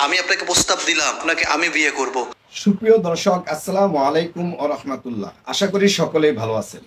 আমি আপনাকে প্রস্তাব দিলাম, আপনাকে আমি বিয়ে করব। সুপ্রিয় দর্শক, আসসালামু আলাইকুম ও রহমাতুল্লাহ। আশা করি সকলেই ভালো আছেন।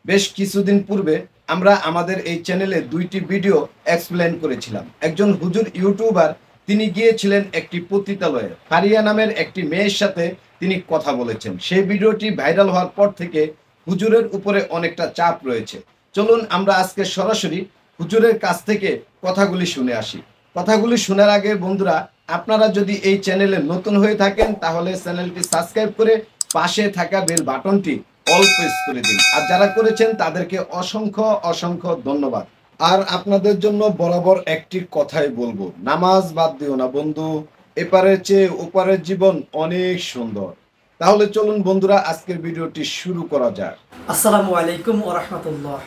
বেশ কিছুদিন পূর্বে আমরা আমাদের এই চ্যানেলে দুইটি ভিডিও এক্সপ্লেন করেছিলাম। একজন হুজুর ইউটিউবার তিনি গিয়েছিলেন একটি পতিতালয়ে, ফারিয়া নামের একটি মেয়ের সাথে তিনি কথা বলেছেন। সেই ভিডিওটি ভাইরাল হওয়ার পর থেকে হুজুরের উপরে অনেকটা চাপ রয়েছে। চলুন আমরা আজকে সরাসরি হুজুরের কাছ থেকে কথাগুলি শুনে আসি। কথাগুলি শোনার আগে বন্ধুরা, আপনারা যদি এই চ্যানেলে নতুন হয়ে থাকেন তাহলে চ্যানেলটি সাবস্ক্রাইব করে পাশে থাকা বেল বাটনটি অল প্রেস করে দিন। আর যারা করেছেন তাদেরকে অসংখ্য অসংখ্য ধন্যবাদ। আর আপনাদের জন্য বরাবর একটি কথাই বলবো, নামাজ বাদ দিও না বন্ধু, এপারের চেয়ে ওপারের জীবন অনেক সুন্দর। তাহলে চলুন বন্ধুরা, আজকের ভিডিওটি শুরু করা যাক। আসসালামু আলাইকুম ওয়া রাহমাতুল্লাহ।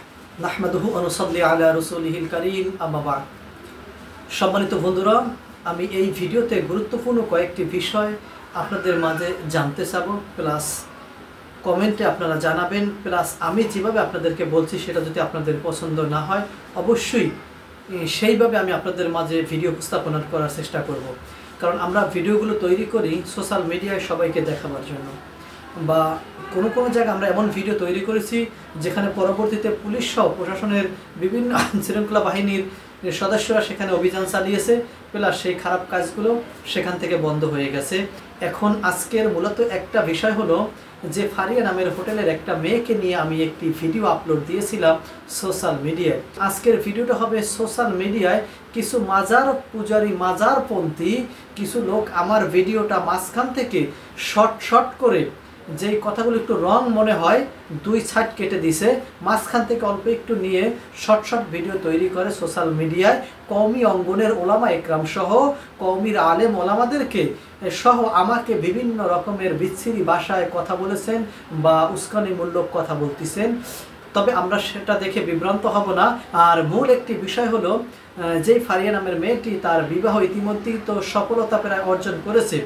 নাহমাদুহু ওয়া নুসাল্লি আলা রাসূলিহিল কারীম, আম্মা বা'দ। সম্মানিত বন্ধুরা, আমি এই ভিডিওতে গুরুত্বপূর্ণ কয়েকটি বিষয় আপনাদের মাঝে জানতে চাবো, প্লাস কমেন্টে আপনারা জানাবেন, প্লাস আমি যেভাবে আপনাদেরকে বলছি সেটা যদি আপনাদের পছন্দ না হয় অবশ্যই সেইভাবে আমি আপনাদের মাঝে ভিডিও উপস্থাপনা করার চেষ্টা করব। কারণ আমরা ভিডিওগুলো তৈরি করি সোশ্যাল মিডিয়ায় সবাইকে দেখাবার জন্য, বা কোনো কোনো জায়গায় আমরা এমন ভিডিও তৈরি করেছি যেখানে পরবর্তীতে পুলিশ সহ প্রশাসনের বিভিন্ন শৃঙ্খলা বাহিনীর সদস্যরা সেখানে অভিযান চালিয়েছে, প্লাস সেই খারাপ কাজগুলো সেখান থেকে বন্ধ হয়ে গেছে। এখন আজকের মূলত একটা বিষয় হলো যে ফারিয়া নামের হোটেলের একটা মেয়েকে নিয়ে আমি একটি ভিডিও আপলোড দিয়েছিলাম সোশ্যাল মিডিয়ায়। আজকের ভিডিওটা হবে সোশ্যাল মিডিয়ায় কিছু মাজার পূজারী, মাজারপন্থী কিছু লোক আমার ভিডিওটা মাঝখান থেকে শর্ট করে, যেই কথাগুলো একটু রং মনে হয় দুই সাইড কেটে দিছে, মাঝখান থেকে অল্প একটু নিয়ে শর্ট ভিডিও তৈরি করে সোশ্যাল মিডিয়ায় কওমি অঙ্গনের ওলামা একরাম সহ কওমির আলেম ওলামাদেরকে সহ আমাকে বিভিন্ন রকমের বিচ্ছিরি ভাষায় কথা বলেছেন বা উস্কানিমূলক কথা বলতেছেন। তবে আমরা সেটা দেখে বিভ্রান্ত হব না। আর মূল একটি বিষয় হলো, যেই ফারিয়া নামের মেয়েটি তার বিবাহ ইতিমধ্যেই তো সফলতা প্রায় অর্জন করেছে।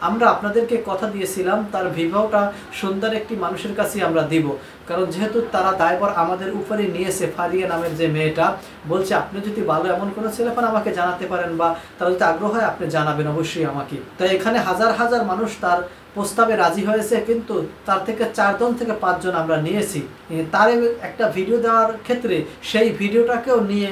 আমরা আপনাদেরকে কথা দিয়েছিলাম তার বিবাহটা সুন্দর একটি মানুষের কাছে আমরা দিব, কারণ যেহেতু তারা দায়ভার আমাদের উপরে নিয়েছে। ফারিয়া নামের যে মেয়েটা বলছে, আপনি যদি ভালো এমন কোনো ছেলেপন আমাকে জানাতে পারেন বা তার যদি আগ্রহ হয় আপনি জানাবেন অবশ্যই আমাকে। তাই এখানে হাজার হাজার মানুষ তার প্রস্তাবে রাজি হয়েছে, কিন্তু তার থেকে 4 জন থেকে 5 জন আমরা নিয়েছি। তার একটা ভিডিও দেওয়ার ক্ষেত্রে সেই ভিডিওটাকেও নিয়ে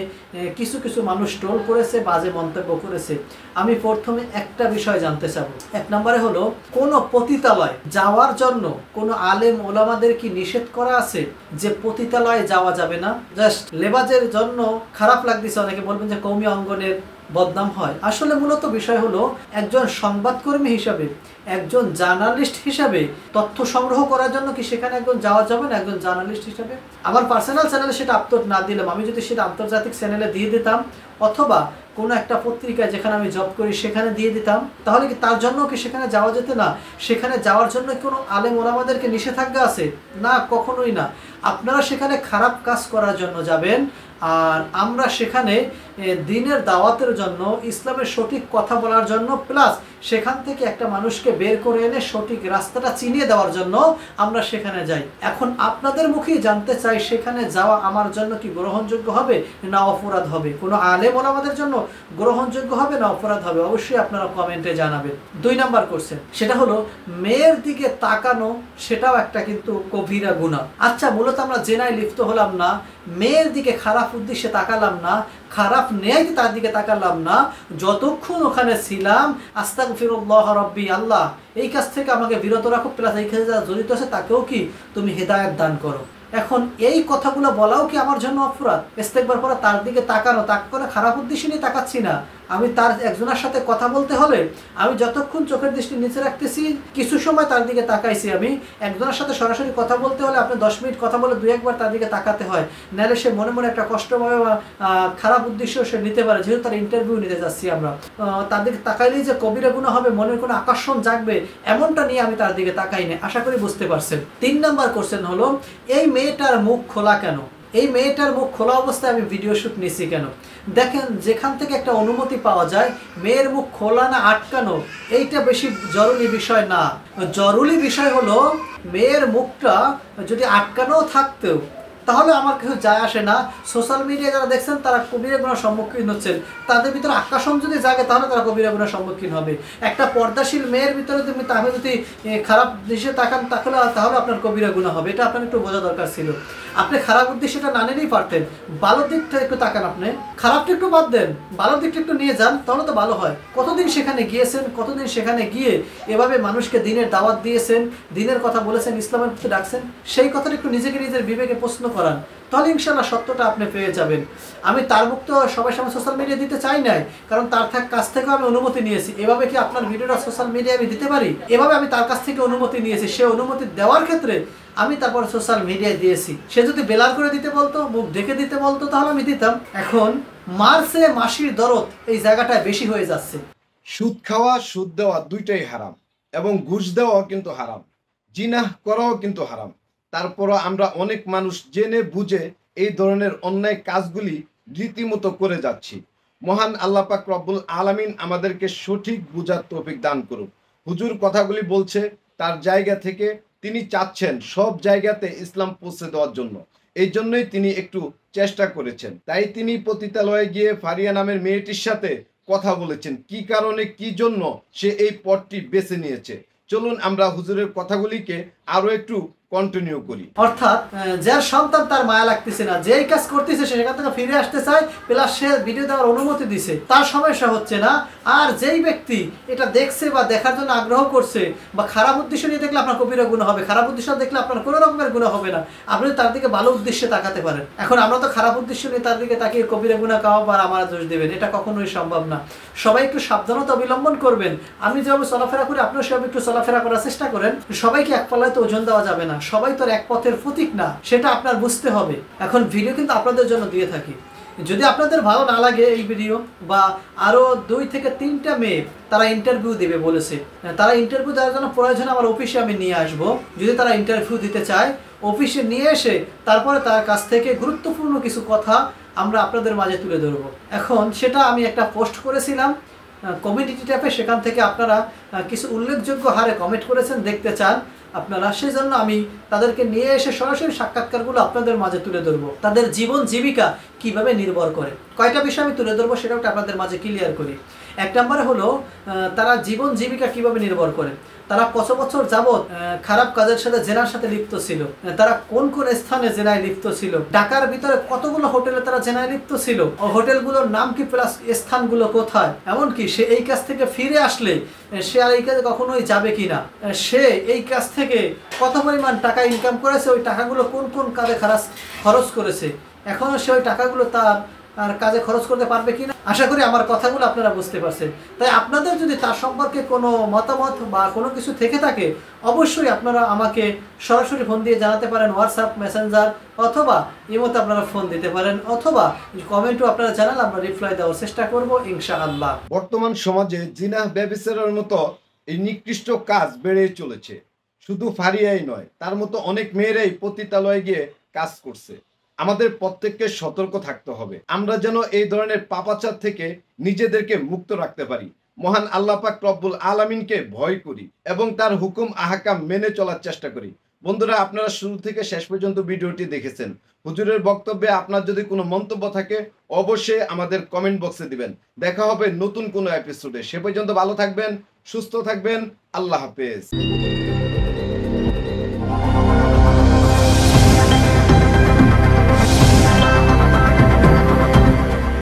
কিছু কিছু মানুষ ট্রোল করেছে, বাজে মন্তব্য করেছে। আমি প্রথমে একটা বিষয় জানতে চাবো। 1 নম্বরে হলো, কোনো পতিতালয় যাওয়ার জন্য কোনো আলেম ওলামাদের কি নিষেধ করা আছে যে পতিতালয়ে যাওয়া যাবে না? জাস্ট লেবাজের জন্য খারাপ লাগতেছে, অনেকে বলবেন যে কওমি অঙ্গনের বদনাম হয়। আসলে মূলত বিষয় হলো, একজন সংবাদকর্মী হিসাবে, একজন জার্নালিস্ট হিসাবে তথ্য সংগ্রহ করার জন্য কি সেখানে একজন যাওয়া যাবে না? একজন জার্নালিস্ট হিসাবে আমার পার্সোনাল চ্যানেলে সেটা আপলোড না দিলাম, আমি যদি সেটা আন্তর্জাতিক চ্যানেলে দিয়ে দিতাম অথবা কোনো একটা পত্রিকায় যেখানে আমি জব করি সেখানে দিয়ে দিতাম, তাহলে কি তার জন্য কি সেখানে যাওয়া যেত না? সেখানে যাওয়ার জন্য কোনো আলেম ওলামাদেরকে নিষেধাজ্ঞা আছে? না, কখনোই না। আপনারা সেখানে খারাপ কাজ করার জন্য যাবেন, আর আমরা সেখানে দ্বীনের দাওয়াতের জন্য, ইসলামের সঠিক কথা বলার জন্য, প্লাস সেখান থেকে একটা মানুষকে বের করে এনে সঠিক রাস্তাটা চিনিয়ে দেওয়ার জন্য আমরা সেখানে যাই। এখন আপনাদের মুখেই জানতে চাই, সেখানে যাওয়া আমার জন্য কি গ্রহণযোগ্য হবে না অপরাধ হবে? কোনো আলেম ওলামাদের জন্য গ্রহণযোগ্য হবে না অপরাধ হবে? অবশ্যই আপনারা কমেন্টে জানাবেন। 2 নাম্বার কোশ্চেন, সেটা হলো মেয়ের দিকে তাকানো, সেটাও একটা কিন্তু কবিরা গুনাহ। আচ্ছা, মূলত আমরা জেনায় লিপ্ত হলাম না, মেয়ের দিকে খারাপ উদ্দেশ্যে তাকালাম না, খারাপ নেয় তার দিকে তাকালাম না, যতক্ষণ ওখানে ছিলাম আস্তাগফিরুল্লাহ রাব্বি, আল্লাহ এই কাজ থেকে আমাকে বিরত রাখো, প্লাস এই কাজে যারা জড়িত আছে তাকেও কি তুমি হেদায়েত দান করো। এখন এই কথাগুলো বলাও কি আমার জন্য অপরাধ? ইস্তেগফার করা, তার দিকে তাকানো, তাক করে খারাপ উদ্দেশ্যে নিয়ে তাকাচ্ছি না। আমি তার একজনের সাথে কথা বলতে হলে আমি যতক্ষণ চোখের দৃষ্টি নিচে রাখতেছি, কিছু সময় তার দিকে তাকাইছি। আমি একজনের সাথে সরাসরি কথা বলতে হলে আপনি 10 মিনিট কথা বলে 2-1 বার তার দিকে তাকাতে হয়, নাহলে সে মনে মনে একটা কষ্টভাবে খারাপ উদ্দেশ্য সে নিতে পারে। যেহেতু তার ইন্টারভিউ নিতে যাচ্ছি আমরা, তার দিকে তাকাইলেই যে কবিরা গুনাহ হবে, মনের কোনো আকর্ষণ জাগবে, এমনটা নিয়ে আমি তার দিকে তাকাই না। আশা করি বুঝতে পারছেন। 3 নাম্বার কোশ্চেন হলো, এই মেয়েটার মুখ খোলা কেন? এই মেয়েটার মুখ খোলা অবস্থায় আমি ভিডিও শ্যুট নিছি কেন? দেখেন, যেখান থেকে একটা অনুমতি পাওয়া যায়, মেয়ের মুখ খোলা না আটকানো এইটা বেশি জরুরি বিষয় না। জরুরি বিষয় হলো, মেয়ের মুখটা যদি আটকানো থাকতেও তাহলে আমার কিছু যায় আসে না। সোশ্যাল মিডিয়া যারা দেখছেন তারা কবিরা গুনার সম্মুখীন হচ্ছেন, তাদের ভিতরে আকর্ষণ যদি জাগে তাহলে তারা কবিরা গুনার সম্মুখীন হবে। একটা পর্দাশীল মেয়ের ভিতরে আপনি যদি খারাপ দৃশ্যে তাকান তাহলে আপনার কবিরা গুনাহ হবে। এটা আপনার একটু বোঝা দরকার ছিল। আপনি খারাপ উদ্দেশ্যটা না নিলেই পারতেন, ভালো দিকটা একটু তাকান। আপনি খারাপটা একটু বাদ দেন, ভালো দিকটা একটু নিয়ে যান, তাহলে তো ভালো হয়। কতদিন সেখানে গিয়েছেন, কতদিন সেখানে গিয়ে এভাবে মানুষকে দিনের দাওয়াত দিয়েছেন, দিনের কথা বলেছেন, ইসলামের প্রতি ডাকছেন, সেই কথাটা একটু নিজেকে নিজের বিবেকে প্রশ্ন করান, তাহলে ইনশাআল্লাহ সত্যটা আপনি পেয়ে যাবেন। আমি তার মুক্ত সবার সামনে সোশ্যাল মিডিয়া দিতে চাই নাই, কারণ তার কাছ থেকেও আমি অনুমতি নিয়েছি। এভাবে কি আপনার ভিডিওটা সোশ্যাল মিডিয়ায় আমি দিতে পারি? এভাবে আমি তার কাছ থেকে অনুমতি নিয়েছি, সে অনুমতি দেওয়ার ক্ষেত্রে আমি তারপর সোশ্যাল মিডিয়ায় দিয়েছি। সে যদি বেলার করে দিতে বলতো, মুখ ঢেকে দিতে বলতো, তাহলে আমি দিতাম। এখন মারছে মাসির দরদ এই জায়গাটায় বেশি হয়ে যাচ্ছে। সুদ খাওয়া, সুদ দেওয়া দুইটাই হারাম, এবং ঘুষ দেওয়াও কিন্তু হারাম, জিনাহ করাও কিন্তু হারাম। তারপরও আমরা অনেক মানুষ জেনে বুঝে এই ধরনের অন্যায় কাজগুলি রীতিমতো করে যাচ্ছি। মহান আল্লাহ পাক রব্বুল আলামিন আমাদেরকে সঠিক বুঝার তৌফিক দান করুন। হুজুর কথাগুলি বলছে তার জায়গা থেকে, তিনি চাচ্ছেন সব জায়গাতে ইসলাম পৌঁছে দেওয়ার জন্য, এই জন্যই তিনি একটু চেষ্টা করেছেন। তাই তিনি পতিতালয়ে গিয়ে ফারিয়া নামের মেয়েটির সাথে কথা বলেছেন, কি কারণে, কি জন্য সে এই পথটি বেছে নিয়েছে। চলুন আমরা হুজুরের কথাগুলিকে আরো একটু কন্টিনিউ করি। অর্থাৎ যার সন্তান তার মায়া লাগতেছে না, যেই কাজ করতেছে সে সেখান থেকে ফিরে আসতে চায়, প্লাস সে ভিডিও দেওয়ার অনুমতি দিছে, তার সমস্যা হচ্ছে না। আর যেই ব্যক্তি এটা দেখছে বা দেখার জন্য আগ্রহ করছে বা খারাপ উদ্দেশ্য নিয়ে দেখলে আপনার কবিরা গুনাহ হবে, খারাপ উদ্দেশ্য দেখলে আপনার কোনো রকমের গুনাহ হবে না। আপনি তার দিকে ভালো উদ্দেশ্যে তাকাতে পারেন। এখন আমরা তো খারাপ উদ্দেশ্য নিয়ে তার দিকে তাকিয়ে কবিরা গুনাহ খাওয়াবো আর আমার দোষ দেবেন, এটা কখনোই সম্ভব না। সবাই একটু সাবধানতা অবলম্বন করবেন। আমি যেভাবে চলাফেরা করি আপনারা সেভাবে একটু চলাফেরা করার চেষ্টা করেন। সবাইকে এক পাল্লায় তো ওজন দেওয়া যাবে না, সবাই তো এক পথের প্রতীক না, সেটা আপনার বুঝতে হবে। এখন ভিডিও কিন্তু আপনাদের জন্য দিয়ে থাকি, যদি আপনাদের ভালো না লাগে এই ভিডিও, বা আরো 2 থেকে 3টা মেয়ে তারা ইন্টারভিউ দেবে বলেছে, তারা ইন্টারভিউ দেওয়ার জন্য প্রয়োজন আমার অফিসে আমি নিয়ে আসব। যদি তারা ইন্টারভিউ দিতে চায়, অফিসে নিয়ে এসে তারপরে তার কাছ থেকে গুরুত্বপূর্ণ কিছু কথা আমরা আপনাদের মাঝে তুলে ধরবো। এখন সেটা আমি একটা পোস্ট করেছিলাম কমিউনিটি ট্যাবে, সেখান থেকে আপনারা কিছু উল্লেখযোগ্য হারে কমেন্ট করেছেন, দেখতে চান আপনারা, সেই জন্য আমি তাদেরকে নিয়ে এসে সরাসরি সাক্ষাৎকারগুলো আপনাদের মাঝে তুলে ধরবো। তাদের জীবন জীবিকা কিভাবে নির্ভর করে, কয়টা বিষয় আমি তুলে ধরবো সেটাও আপনাদের মাঝে ক্লিয়ার করি। 1 নম্বরে হলো তারা জীবন জীবিকা কিভাবে নির্ভর করে, তারা কত বছর যাবৎ খারাপ কাজের সাথে, জেনার সাথে লিপ্ত ছিল, তারা কোন কোন স্থানে জেনায় লিপ্ত ছিল, ঢাকার ভিতরে কতগুলো হোটেলে তারা জেনায় লিপ্ত ছিল, ও হোটেলগুলোর নাম কি, প্লাস স্থানগুলো কোথায়, এমনকি সে এই কাজ থেকে ফিরে আসলে সে আর এই কাজে কখনোই যাবে কিনা, সে এই কাজ থেকে কত পরিমাণ টাকা ইনকাম করেছে, ওই টাকাগুলো কোন কোন কাজে খরচ করেছে, এখনো সে ওই টাকাগুলো তার আর কাজে খরচ করতে পারবে কিনা। আশা করি আমার কথাগুলো আপনারা বুঝতে পারছেন। তাই আপনাদের যদি তার সম্পর্কে কোনো মতামত বা কোনো কিছু থেকে থাকে, অবশ্যই আপনারা আমাকে সরাসরি ফোন দিয়ে জানাতে পারেন, হোয়াটসঅ্যাপ, মেসেঞ্জার, অথবা ইমোতে আপনারা ফোন দিতে পারেন, অথবা কমেন্টও আপনারা জানালে আমরা রিপ্লাই দেওয়ার চেষ্টা করব ইনশাআল্লাহ। বর্তমান সমাজে জিনাহ ব্যভিচারের মতো এই নিকৃষ্ট কাজ বেড়ে চলেছে। শুধু ফারিয়াই নয়, তার মতো অনেক মেয়েরাই পতিতালয়ে গিয়ে কাজ করছে। আমাদের প্রত্যেককে সতর্ক থাকতে হবে, আমরা যেন এই ধরনের পাপাচার থেকে নিজেদেরকে মুক্ত রাখতে পারি। মহান আল্লাহ পাক রব্বুল আলামিনকে ভয় করি এবং তার হুকুম আহকাম মেনে চলার চেষ্টা করি। বন্ধুরা, আপনারা শুরু থেকে শেষ পর্যন্ত ভিডিওটি দেখেছেন। হুজুরের বক্তব্যে আপনার যদি কোনো মন্তব্য থাকে অবশ্যই আমাদের কমেন্ট বক্সে দিবেন। দেখা হবে নতুন কোনো এপিসোডে। সে পর্যন্ত ভালো থাকবেন, সুস্থ থাকবেন। আল্লাহ হাফেজ।